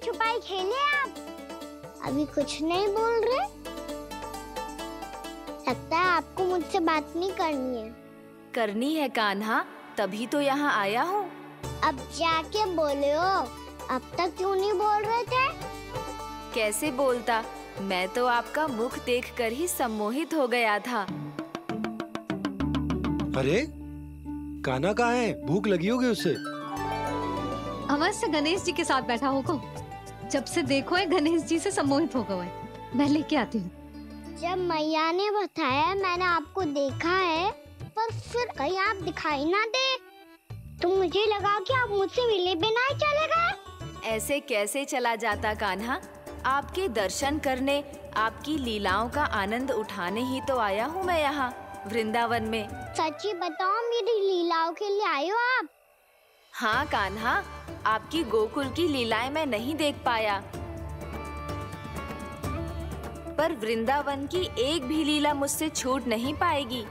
छुपाई खेले आप? अभी कुछ नहीं बोल रहे? लगता है आपको मुझसे बात नहीं करनी है। करनी है कान्हा, तभी तो यहाँ आया हूँ। अब जाके बोले हो, अब तक क्यों नहीं बोल रहे थे? कैसे बोलता, मैं तो आपका मुख देखकर ही सम्मोहित हो गया था। अरे कान्हा कहाँ है? भूख लगी होगी उसे। अवश्य गणेश जी के साथ बैठा होगा। जब से देखो है गणेश जी से सम्मोहित हो गया है। मैं लेके आती हूँ। जब मैया ने बताया मैंने आपको देखा है, पर फिर कहीं आप दिखाई ना दे, तो मुझे लगा कि आप मुझसे मिले बिना ही चले गए। ऐसे कैसे चला जाता कान्हा? आपके दर्शन करने, आपकी लीलाओं का आनंद उठाने ही तो आया हूँ मैं यहाँ वृंदावन में। सच्ची बताओ, मेरी लीलाओं के लिए आए हो आप? हाँ कान्हा, आपकी गोकुल की लीलाएं मैं नहीं देख पाया, पर वृंदावन की एक भी लीला मुझसे छूट नहीं पाएगी।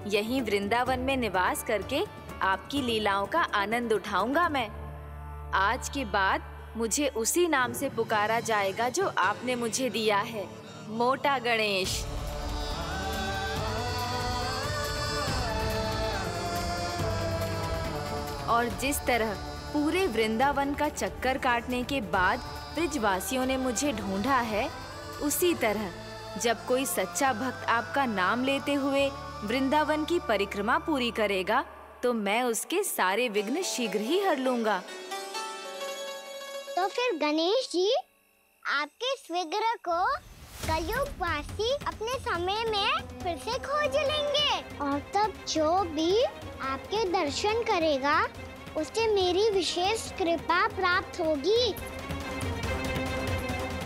यहीं वृंदावन में निवास करके आपकी लीलाओं का आनंद उठाऊंगा मैं। आज के बाद मुझे उसी नाम से पुकारा जाएगा जो आपने मुझे दिया है, मोटा गणेश। और जिस तरह पूरे वृंदावन का चक्कर काटने के बाद ब्रिजवासियों ने मुझे ढूंढा है, उसी तरह जब कोई सच्चा भक्त आपका नाम लेते हुए वृंदावन की परिक्रमा पूरी करेगा, तो मैं उसके सारे विघ्न शीघ्र ही हर लूंगा। तो फिर गणेश जी, आपके इस विग्रह को कलयुगवासी अपने समय में फिर से खोज लेंगे, और तब जो भी आपके दर्शन करेगा उसे मेरी विशेष कृपा प्राप्त होगी।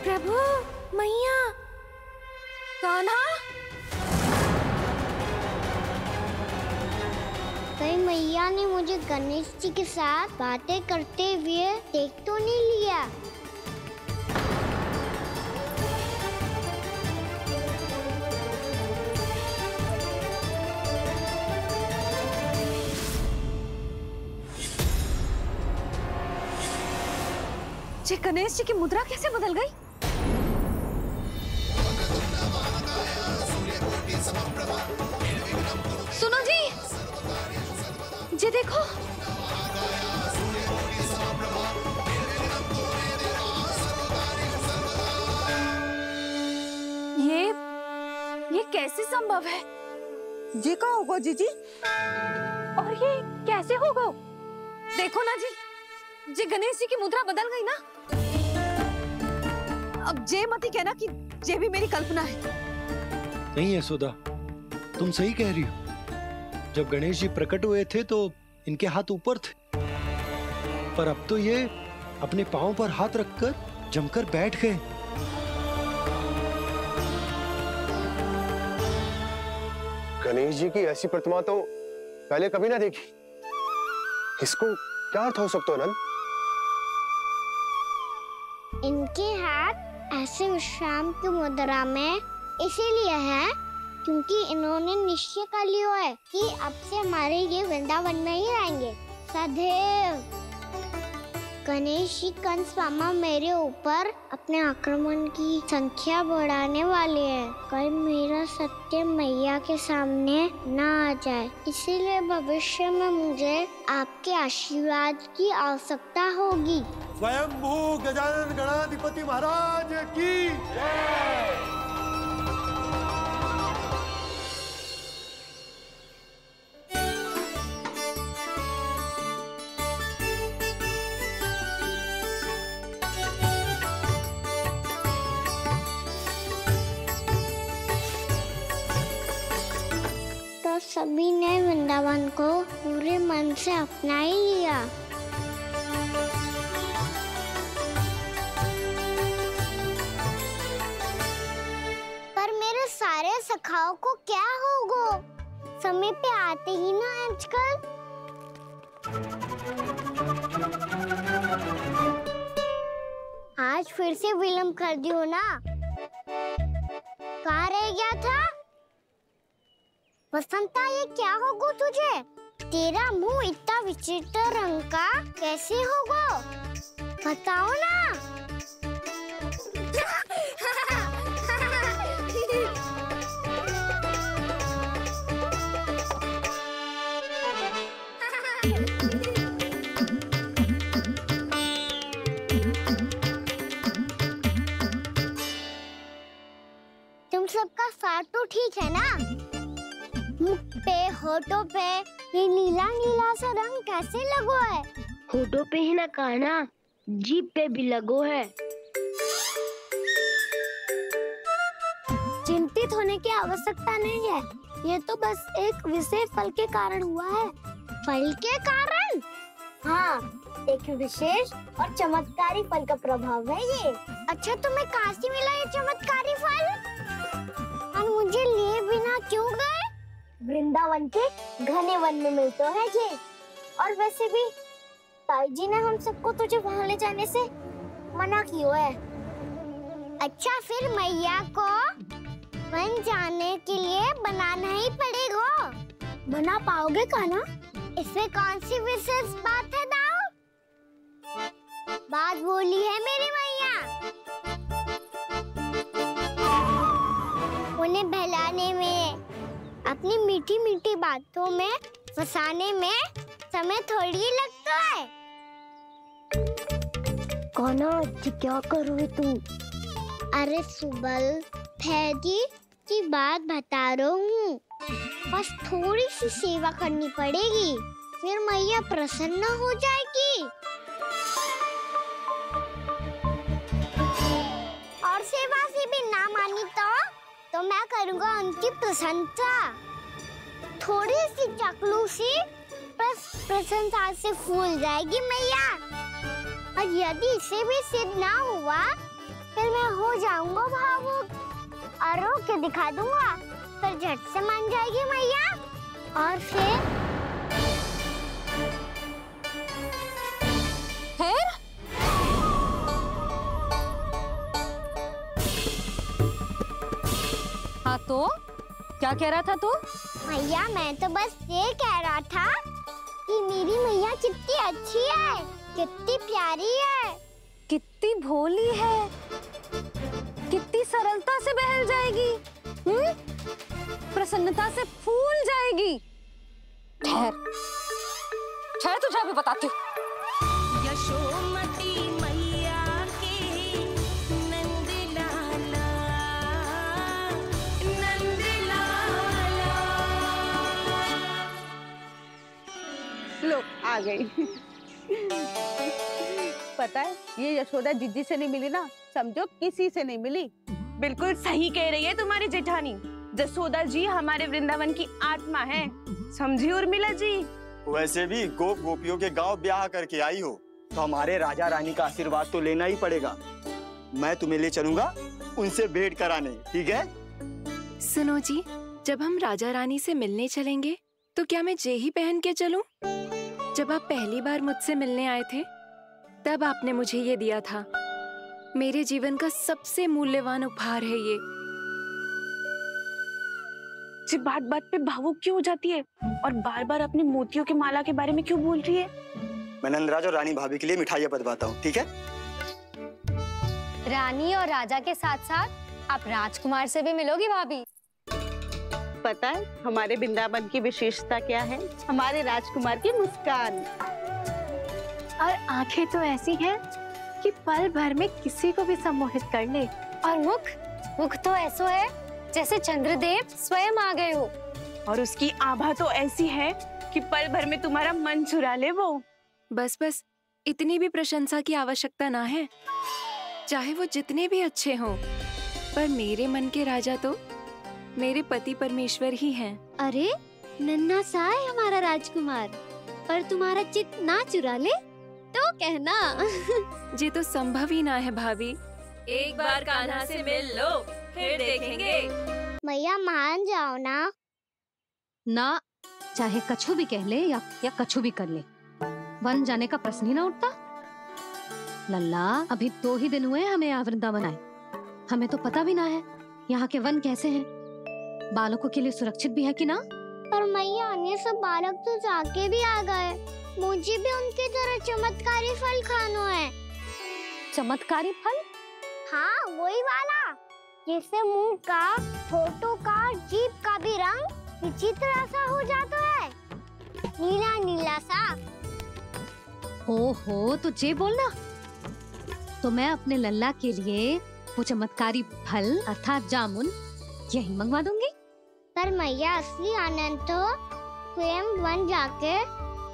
प्रभु, मैया, कान्हा। कहीं मैया ने मुझे गणेश जी के साथ बातें करते हुए देख तो नहीं लिया? जी गणेश जी की मुद्रा कैसे बदल गई? सुनो जी, जी देखो। ये कैसे संभव है? जी का होगा जीजी? और ये कैसे होगा? देखो ना जी गणेश जी की मुद्रा बदल गई ना। अब जे मती कहना कि ये भी मेरी कल्पना है। नहीं यशोदा, तुम सही कह रही हो। जब गणेश जी प्रकट हुए थे तो इनके हाथ ऊपर थे, पर अब तो ये अपने पांव पर हाथ रखकर जमकर बैठ गए। गणेश जी की ऐसी प्रतिमा तो पहले कभी ना देखी। इसको क्या अर्थ हो सकता है नंद? इनके हाथ ऐसे विश्राम की मुद्रा में इसीलिए है क्योंकि इन्होंने निश्चय कर लिया है कि अब से हमारे ये वृंदावन में ही रहेंगे सदैव। गणेश जी कंस मामा मेरे ऊपर अपने आक्रमण की संख्या बढ़ाने वाले हैं। कल मेरा सत्य मैया के सामने ना आ जाए, इसीलिए भविष्य में मुझे आपके आशीर्वाद की आवश्यकता होगी। स्वयंभू गजानन गणाधिपति महाराज की जय। तो सभी ने वृंदावन को पूरे मन से अपना ही लिया। पर मेरे सारे सखाओं को क्या होगा? समय पे आते ही ना आजकल। आज फिर से विलंब कर दियो ना। कहाँ रह गया था? वसंता, ये क्या होगा तुझे? तेरा मुंह इतना विचित्र रंग का कैसे होगा? बताओ ना। सबका साथ तो ठीक है ना? मुख पे, होठों पे ये नीला नीला सा रंग कैसे लगो है? होठों पे ही ना काना, जीभ पे भी लगो है। चिंतित होने की आवश्यकता नहीं है, ये तो बस एक विशेष फल के कारण हुआ है। फल के कारण? हाँ, एक विशेष और चमत्कारी फल का प्रभाव है ये। अच्छा, तुम्हें कहाँ से मिला ये चमत्कारी फल? और मुझे लिए बिना क्यों गए? वृंदावन के घने वन में मिलते हैं ये। और वैसे भी ताई जी ने हम सबको तुझे वहाँ ले जाने से मना किया है। अच्छा, फिर मैया को वन जाने के लिए बनाना ही पड़ेगा। बना पाओगे कान्हा? इसमें कौन सी विशेष बात है दाऊ? बात बोली है मेरी मैया। उन्हें बहलाने में, अपनी मीठी मीठी बातों में फंसाने में समय थोड़ी लगता है। कान्हा क्या कर रही तू? अरे सुबल, फैजी की बात बता रहा हूँ। बस थोड़ी सी सेवा करनी पड़ेगी, फिर मैया प्रसन्न हो जाएगी। और सेवा से भी ना मानी तो मैं करूँगा उनकी प्रशंसा। थोड़ी सी चकलूसी प्रशंसा से फूल जाएगी मैया। और यदि इसे भी सिद्ध ना हुआ, फिर मैं हो जाऊंगा भावुक और रो के दिखा दूंगा, फिर झट से मान जाएगी मैया। और फिर हाँ तो क्या कह रहा था तू? मैया, मैं तो बस ये कह रहा था कि मेरी मैया कितनी अच्छी है, कितनी प्यारी है, कितनी भोली है, कितनी सरलता से बहल जाएगी, प्रसन्नता से फूल जाएगी। ठहर ठहर, तुझे अभी बताती हूँ। यशोमती मैया के नंद लाला, नंद लाला। लो आ गई। पता है, ये यशोदा जिज्जी से नहीं मिली ना, समझो किसी से नहीं मिली। बिल्कुल सही कह रही है तुम्हारी जेठानी। जसोदा जी हमारे वृंदावन की आत्मा है, समझी उर्मिला जी? वैसे भी गोप गोपियों के गांव ब्याह करके आई हो, तो हमारे राजा रानी का आशीर्वाद तो लेना ही पड़ेगा। मैं तुम्हें ले चलूंगा उनसे भेंट कराने, ठीक है? सुनो जी, जब हम राजा रानी से मिलने चलेंगे तो क्या मैं जे ही पहन के चलूं? जब आप पहली बार मुझसे मिलने आए थे, तब आपने मुझे ये दिया था। मेरे जीवन का सबसे मूल्यवान उपहार है ये। जी बात बात पे भावुक क्यों हो जाती है और बार बार अपने मोतियों के माला के बारे में क्यों बोल रही है? मैं नंदराज और रानी भाभी के लिए मिठाइयाँ बंटवाता हूँ, ठीक है? रानी और राजा के साथ साथ आप राजकुमार से भी मिलोगी भाभी। पता है हमारे वृंदावन की विशेषता क्या है? हमारे राजकुमार की मुस्कान। और आंखें तो ऐसी हैं कि पल भर में किसी को भी सम्मोहित कर ले। और मुख तो ऐसा है जैसे चंद्रदेव स्वयं आ गए हो। और उसकी आभा तो ऐसी है कि पल भर में तुम्हारा मन चुरा ले वो। बस बस, इतनी भी प्रशंसा की आवश्यकता ना है। चाहे वो जितने भी अच्छे हों, पर मेरे मन के राजा तो मेरे पति परमेश्वर ही हैं। अरे नन्हा सा है हमारा राजकुमार, पर तुम्हारा चित्त ना चुरा ले तो कहना। ये तो संभव ही ना है भाभी। एक बार कान्हा से मिल लो, फिर देखेंगे। मैया मान जाओ ना। ना, चाहे कछु भी कह ले या कछु भी कर ले, वन जाने का प्रश्न ही ना उठता। लल्ला, अभी 2 ही दिन हुए हमें यहाँ वृंदावन आए। हमें तो पता भी ना है यहाँ के वन कैसे हैं, बालकों के लिए सुरक्षित भी है कि ना। पर मैया, अन्य सब बालक तो जाके भी आ गए। मुझे भी उनकी तरह चमत्कारी फल खाना है। चमत्कारी फल? हाँ, वही वाला जिससे मुंह का, होठों का, जीभ का भी रंग विचित्र सा हो जाता है, नीला नीला सा। ओहो, तो जे बोलना। तो मैं अपने लल्ला के लिए वो चमत्कारी फल अर्थात जामुन यही मंगवा दूंगी। पर मैया असली आनंद तो स्वयं वन जाके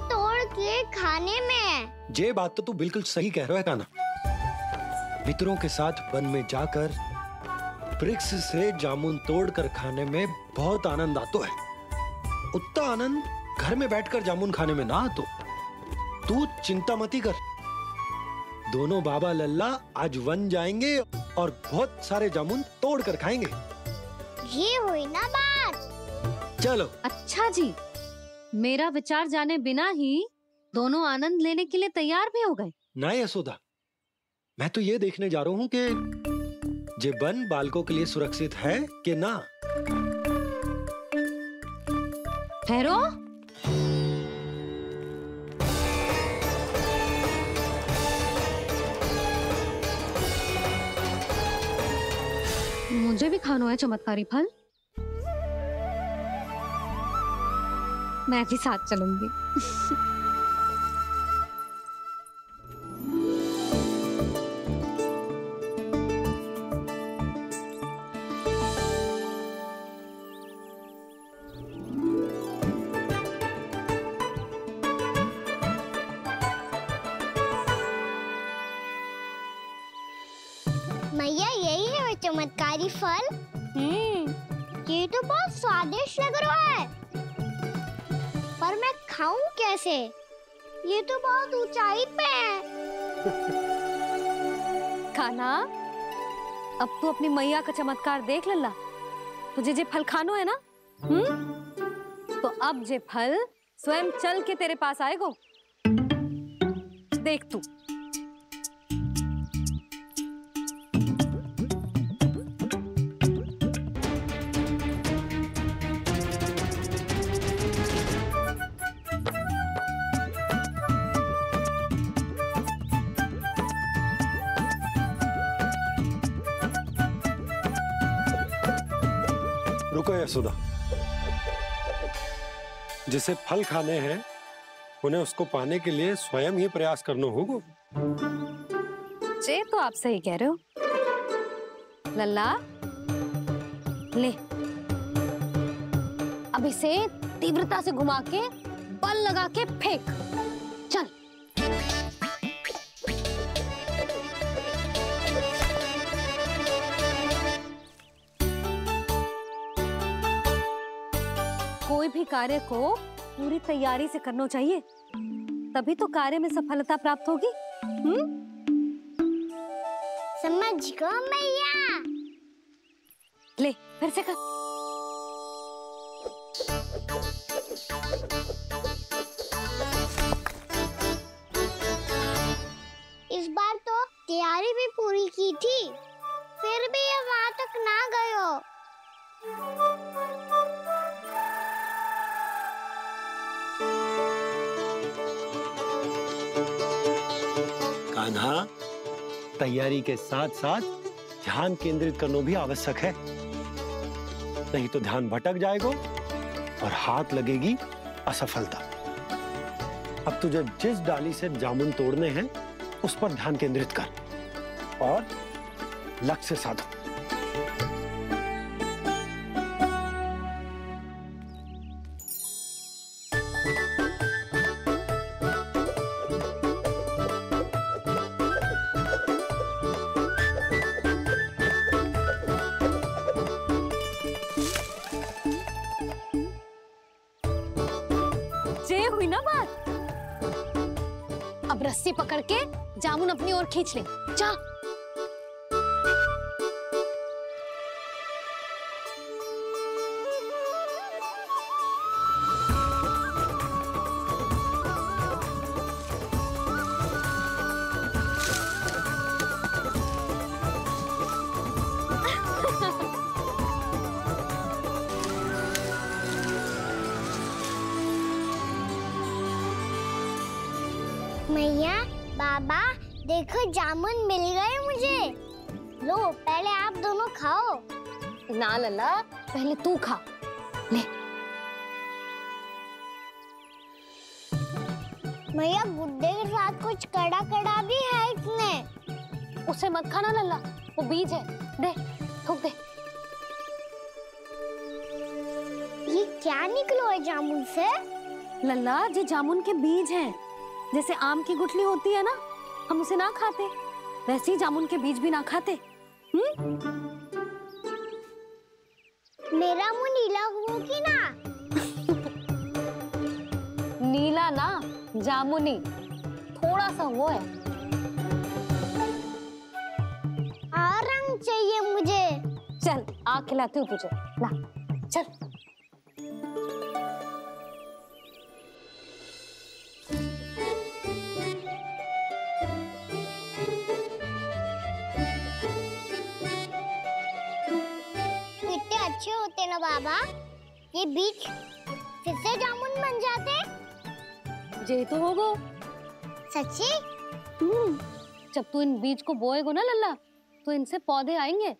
तोड़ के खाने में है। ये बात तो तू बिल्कुल सही कह रहा है कान्हा। मित्रों के साथ वन में जाकर वृक्ष से जामुन तोड़कर खाने में बहुत आनंद आता है। उतना आनंद घर में बैठकर जामुन खाने में ना आतो। तू चिंता मती कर, दोनों बाबा लल्ला आज वन जाएंगे और बहुत सारे जामुन तोड़कर खाएंगे। ये हुई ना बात। चलो। अच्छा जी, मेरा विचार जाने बिना ही दोनों आनंद लेने के लिए तैयार भी हो गए। ना यशोदा, मैं तो ये देखने जा रहा हूँ कि ये वन बालकों के लिए सुरक्षित है कि ना। ठहरो। मुझे भी खाना है चमत्कारी फल। मैं भी साथ चलूंगी। मैया यही है वो चमत्कारी फल। ये तो बहुत स्वादिष्ट लग रहा है, पर मैं खाऊं कैसे? ये तो बहुत ऊंचाई पे है। खाना, अब तू अपनी मैया का चमत्कार देख लल्ला। तुझे जे फल खानो है ना, तो अब जे फल स्वयं चल के तेरे पास आएगो। देख तू। रुको यशोदा, जिसे फल खाने हैं उन्हें उसको पाने के लिए स्वयं ही प्रयास करना होगा। जे तो आप सही कह रहे हो लल्ला। ले, अब इसे तीव्रता से घुमा के बल लगा के फेंक। चल। कोई भी कार्य को पूरी तैयारी से करना चाहिए, तभी तो कार्य में सफलता प्राप्त होगी। समझ गो मैया। ले, फिर से कर। इस बार तो तैयारी भी पूरी की थी, फिर भी ये वहां तक ना गयो। कान्हा, तैयारी के साथ साथ ध्यान केंद्रित करना भी आवश्यक है, नहीं तो ध्यान भटक जाएगा और हाथ लगेगी असफलता। अब तुझे जिस डाली से जामुन तोड़ने हैं उस पर ध्यान केंद्रित कर और लक्ष्य साधो। हुई ना बात। अब रस्सी पकड़ के जामुन अपनी ओर खींच ले। जा। मैया, बाबा, देखो जामुन मिल गए मुझे। लो, पहले आप दोनों खाओ। ना लल्ला, पहले तू खा। ले। मैया, गुड्डे के साथ कुछ कड़ा कड़ा भी है इसमें। उसे मत खाना लल्ला, वो बीज है। दे, थूक दे। क्या निकलो है जामुन से? लल्ला, ये जामुन के बीज हैं। जैसे आम की गुठली होती है ना, हम उसे ना खाते, वैसे ही जामुन के बीज भी ना खाते। मेरा मुंह नीला हुआ कि ना? नीला ना, जामुनी, थोड़ा सा वो है। रंग चाहिए मुझे। चल, आ खिलाती हूँ तुझे, ला, चल। कितने अच्छे होते ना बाबा, ये बीज फिर से जामुन बन जाते। जे तो होगो। सच्ची? जब तू इन बीज को बोएगो ना लल्ला, तो इनसे पौधे आएंगे।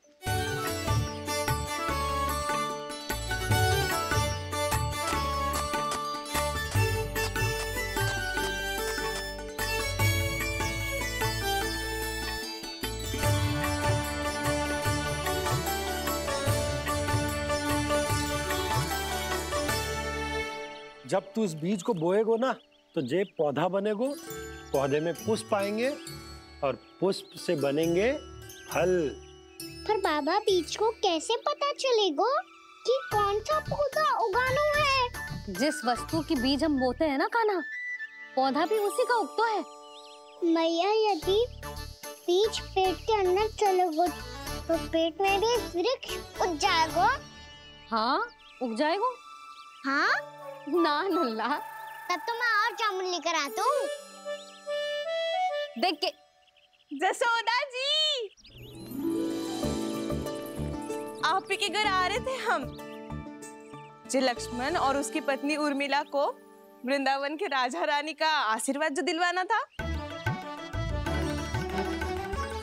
जब तू इस बीज को बोएगो ना, तो जे पौधा बनेगो, पौधे में पुष्प आएंगे और पुष्प से बनेंगे फल। पर बाबा, बीज को कैसे पता चलेगा कि कौन सा पौधा उगाना है? जिस वस्तु की बीज हम बोते हैं ना कान्हा, पौधा भी उसी का उगता है। मैया, यदि बीज पेट के अंदर चलेगा तो पेट में भी वृक्ष उग जाएगा। हाँ, उग जाएगा। हाँ ना लल्ला, तब तो मैं और जामुन लेकर आता हूँ। देख के। जसोदा जी, आप ही के घर आ रहे थे हम। जो लक्ष्मण और उसकी पत्नी उर्मिला को वृंदावन के राजा रानी का आशीर्वाद जो दिलवाना था।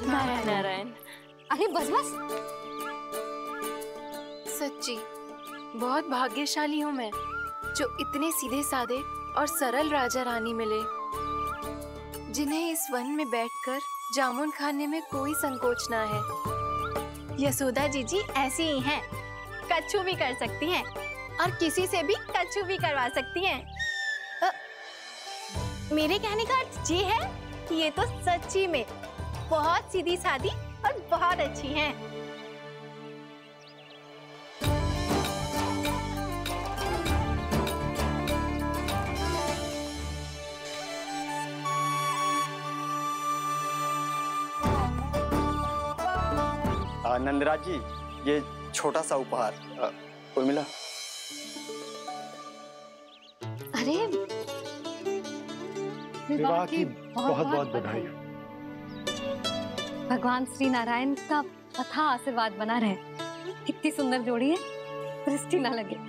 नारायण नारायण। अरे बस बस। सच्ची बहुत भाग्यशाली हूँ मैं, जो इतने सीधे साधे और सरल राजा रानी मिले, जिन्हें इस वन में बैठकर जामुन खाने में कोई संकोच ना है। यशोदा जीजी ऐसी ही हैं, कच्छू भी कर सकती हैं और किसी से भी कच्छू भी करवा सकती हैं। मेरे कहने का अर्थ ये है कि ये तो सच्ची में बहुत सीधी सादी और बहुत अच्छी हैं। नंदराज जी, ये छोटा सा उपहार। उर्मिला। अरे विवाह की बहुत बहुत बधाई। भगवान श्री नारायण का अथाह आशीर्वाद बना रहे। कितनी सुंदर जोड़ी है, दृष्टि ना लगे।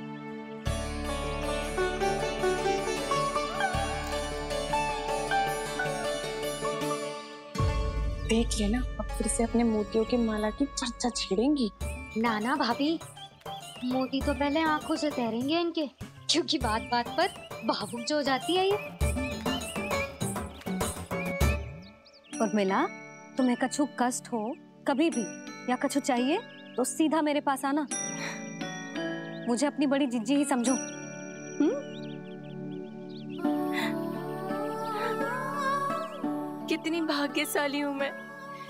देख लेना, अब फिर से अपने मोतियों की माला की चर्चा छेड़ेंगी। नाना भाभी, मोती तो पहले आंखों से तैरेंगे इनके, क्योंकि बात बात पर भावुक जो हो जाती है ये। उर्मिला, तुम्हें कछु कष्ट हो कभी भी या कछु चाहिए तो सीधा मेरे पास आना। मुझे अपनी बड़ी जिज्जी ही समझो। कितनी भाग्यशाली हूँ मैं,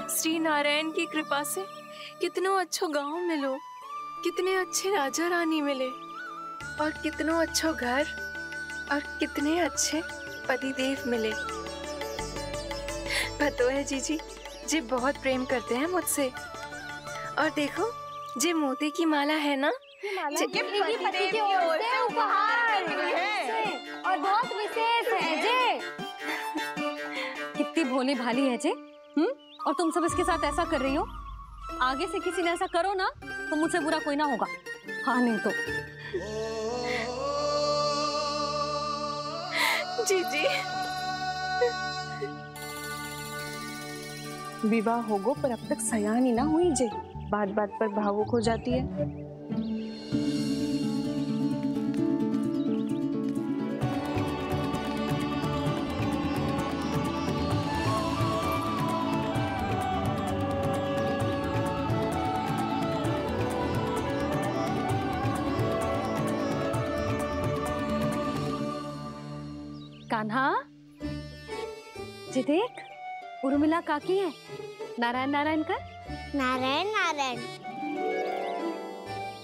श्री नारायण की कृपा से कितनों अच्छो गांव मिलो, कितने अच्छे राजा रानी मिले और कितनों अच्छो घर और कितने अच्छे पतिदेव मिले। पतो है जीजी, जी बहुत प्रेम करते हैं मुझसे। और देखो, जी मोती की माला है ना, ये पति की ओर से उपहार है और बहुत विशेष है जे। कितनी भोली भाली है जे। और तुम सब इसके साथ ऐसा कर रही हो। आगे से किसी ने ऐसा करो ना तो मुझसे बुरा कोई ना होगा। हाँ नहीं तो। जीजी, विवाह होगो पर अब तक सयान ही ना हुई जे, बात बात पर भावुक हो जाती है। कान्हा, जी देख, उर्मिला काकी है। नारायण नारायण कर। नारायण नारायण।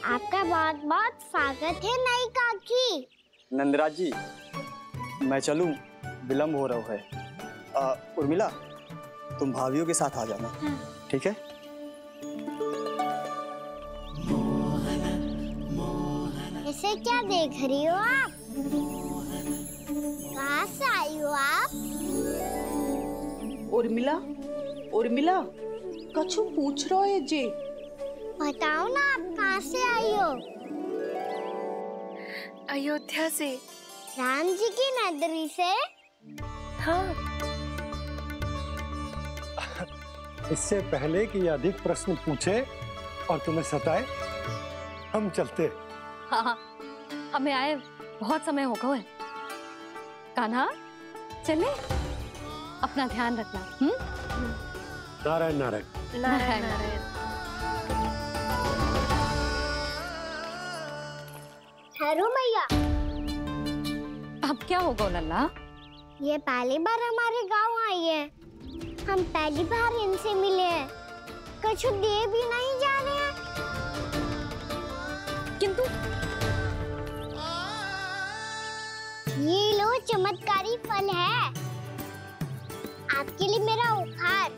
आपका बहुत बहुत स्वागत है नई काकी। नंदराज जी, मैं चलूं, विलम्ब हो रहा है। उर्मिला, तुम भाभियों के साथ आ जाना, ठीक है? इसे क्या देख रही हो आप? कहाँ से आई हो आप? उर्मिला, उर्मिला, कछु पूछ रहा है जी। बताओ ना, आप कहाँ से आई हो? अयोध्या से। राम जी की नगरी से? हाँ। इससे पहले कि ये अधिक प्रश्न पूछे और तुम्हें सताए, हम चलते। हाँ, हमें आए बहुत समय हो गया है। कान्हा, चले, अपना ध्यान रखना। नारायण नारायण। नारायण नारायण। ठहरो मैया। अब क्या होगा लल्ला? ये पहली बार हमारे गांव आई है। हम पहली बार इनसे मिले हैं। कछु दे भी नहीं जा रहे हैं। किंतु ये लो, चमत्कारी फल है आपके लिए, मेरा उपहार।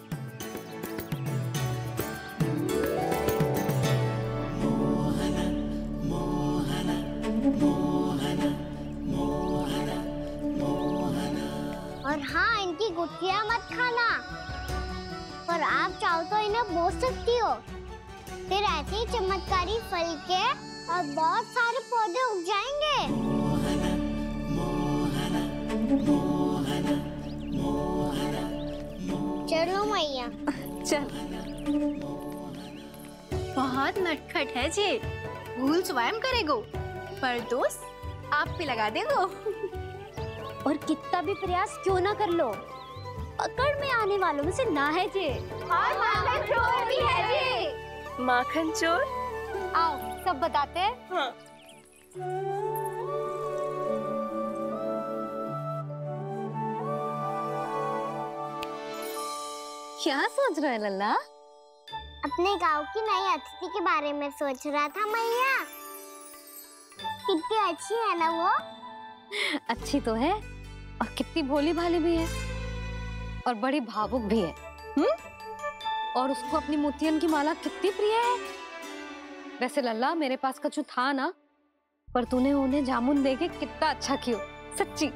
और हाँ, इनकी गुठलियां मत खाना। पर आप चाहो तो इन्हें बोल सकती हो। फिर ऐसे ही चमत्कारी फल के और बहुत सारे पौधे उग जाएंगे। चलो मैया। चल। बहुत नटखट है जी, भूल स्वयं करेगो, पर दोस्त आप पे लगा देगो। और कितना भी प्रयास क्यों ना कर लो, पकड़ में आने वालों में से ना है जी। और माखन चोर भी है जी। माखन चोर? आओ सब बताते हैं। हाँ। क्या सोच रहा है लल्ला? अपने गांव की नई अतिथि के बारे में सोच रहा था मैया। कितनी अच्छी है ना वो? अच्छी तो है, और कितनी भोली भाली भी है, और बड़ी भावुक भी है। और उसको अपनी मोतियन की माला कितनी प्रिय है। वैसे लल्ला, मेरे पास कछु था ना, पर तूने उन्हें जामुन देके कितना अच्छा किया, सच्ची।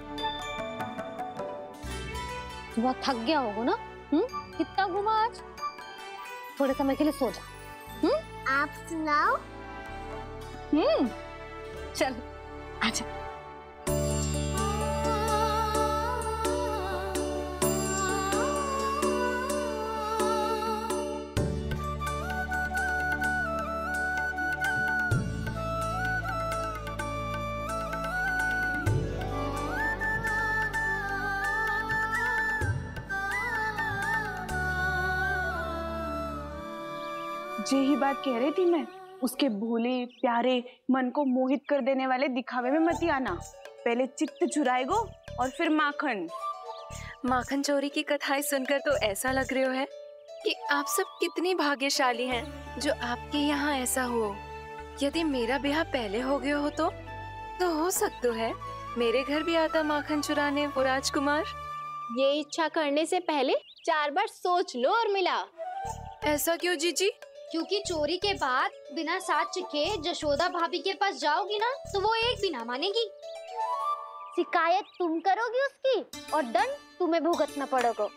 तू बहुत थक गया होगा ना? कितना घूमा आज? थोड़े समय के लिए सो जा। आप सुनाओ। चल आजा। यही बात कह रही थी मैं, उसके भोले प्यारे मन को मोहित कर देने वाले दिखावे में मत आना। पहले चित्त चुराएगो और फिर माखन। माखन चोरी की कथाएं सुनकर तो ऐसा लग रहा है कि आप सब कितनी भाग्यशाली हैं जो आपके यहाँ ऐसा हो। यदि मेरा ब्याह पहले हो गया हो तो हो सकता है मेरे घर भी आता माखन चुराने वो राजकुमार। ये इच्छा करने से पहले 4 बार सोच लो उर्मिला। ऐसा क्यों जीजी? क्योंकि चोरी के बाद बिना साथ चिखे जशोदा भाभी के पास जाओगी ना, तो वो एक भी ना मानेगी। शिकायत तुम करोगी उसकी और दंड तुम्हें भुगतना पड़ेगा।